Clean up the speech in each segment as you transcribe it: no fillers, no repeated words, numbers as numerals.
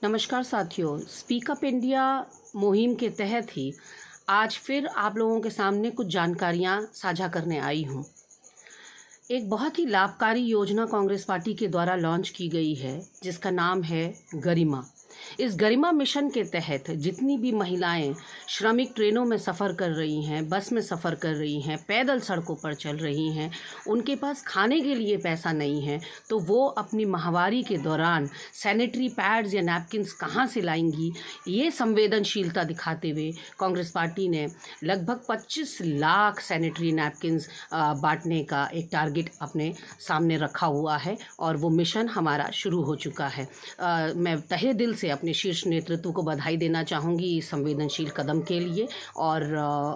नमस्कार साथियों, speak up India मुहिम के तहत ही आज फिर आप लोगों के सामने कुछ जानकारियां साझा करने आई हूं। एक बहुत ही लाभकारी योजना कांग्रेस पार्टी के द्वारा लॉन्च की गई है जिसका नाम है गरिमा। इस गरिमा मिशन के तहत जितनी भी महिलाएं श्रमिक ट्रेनों में सफ़र कर रही हैं, बस में सफ़र कर रही हैं, पैदल सड़कों पर चल रही हैं, उनके पास खाने के लिए पैसा नहीं है, तो वो अपनी माहवारी के दौरान सैनिटरी पैड्स या नैपकिन्स कहाँ से लाएंगी, ये संवेदनशीलता दिखाते हुए कांग्रेस पार्टी ने लगभग 25 लाख सैनिटरी नैपकिन्स बांटने का एक टारगेट अपने सामने रखा हुआ है और वो मिशन हमारा शुरू हो चुका है। मैं तहे दिल से अपने शीर्ष नेतृत्व को बधाई देना चाहूँगी इस संवेदनशील कदम के लिए और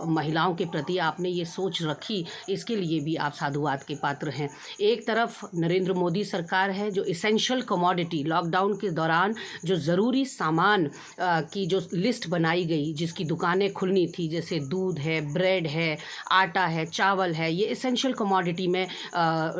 महिलाओं के प्रति आपने ये सोच रखी, इसके लिए भी आप साधुवाद के पात्र हैं। एक तरफ नरेंद्र मोदी सरकार है जो इसेंशियल कमोडिटी लॉकडाउन के दौरान जो ज़रूरी सामान की जो लिस्ट बनाई गई, जिसकी दुकानें खुलनी थी, जैसे दूध है, ब्रेड है, आटा है, चावल है, ये इसेंशियल कमोडिटी में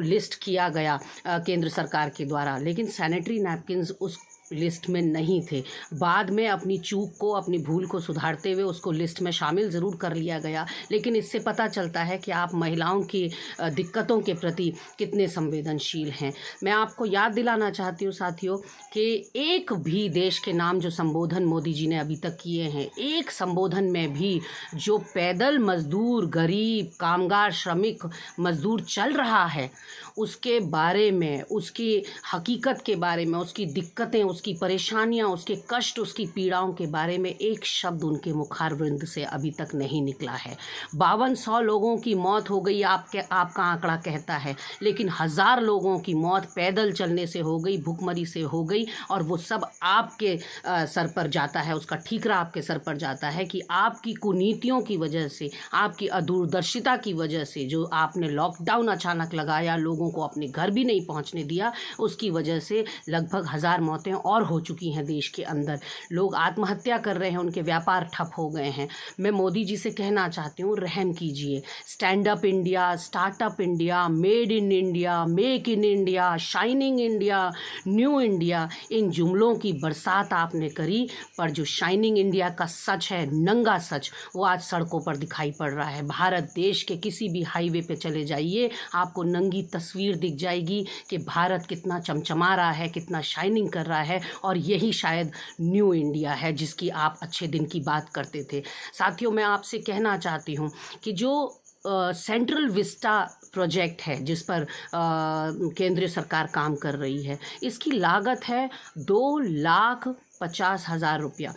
लिस्ट किया गया केंद्र सरकार के द्वारा, लेकिन सैनिटरी नैपकिन्स उस लिस्ट में नहीं थे। बाद में अपनी चूक को, अपनी भूल को सुधारते हुए उसको लिस्ट में शामिल ज़रूर कर लिया गया, लेकिन इससे पता चलता है कि आप महिलाओं की दिक्कतों के प्रति कितने संवेदनशील हैं। मैं आपको याद दिलाना चाहती हूँ साथियों कि एक भी देश के नाम जो संबोधन मोदी जी ने अभी तक किए हैं, एक संबोधन में भी जो पैदल मजदूर, गरीब, कामगार, श्रमिक मजदूर चल रहा है उसके बारे में, उसकी हकीकत के बारे में, उसकी दिक्कतें, उसकी परेशानियां, उसके कष्ट, उसकी पीड़ाओं के बारे में एक शब्द उनके मुखारविंद से अभी तक नहीं निकला है। 5200 लोगों की मौत हो गई आपका आंकड़ा कहता है, लेकिन 1000 लोगों की मौत पैदल चलने से हो गई, भूखमरी से हो गई, और वो सब आपके सर पर जाता है, उसका ठीकरा आपके सर पर जाता है कि आपकी कुनीतियों की वजह से, आपकी अदूरदर्शिता की वजह से, जो आपने लॉकडाउन अचानक लगाया, लोगों को अपने घर भी नहीं पहुंचने दिया, उसकी वजह से लगभग 1000 मौतें और हो चुकी हैं देश के अंदर। लोग आत्महत्या कर रहे हैं, उनके व्यापार ठप हो गए हैं। मैं मोदी जी से कहना चाहती हूँ, रहम कीजिए। Stand up India, startup India, made in India, make in India, shining India, new India, इन जुमलों की बरसात आपने करी, पर जो शाइनिंग इंडिया का सच है, नंगा सच, वो आज सड़कों पर दिखाई पड़ रहा है। भारत देश के किसी भी हाईवे पे चले जाइए, आपको नंगी तस्वीर दिख जाएगी कि भारत कितना चमचमा रहा है, कितना शाइनिंग कर रहा है, और यही शायद न्यू इंडिया है जिसकी आप अच्छे दिन की बात करते थे। साथियों, मैं आपसे कहना चाहती हूँ कि जो सेंट्रल विस्टा प्रोजेक्ट है जिस पर केंद्रीय सरकार काम कर रही है, इसकी लागत है 2,50,000 रुपया।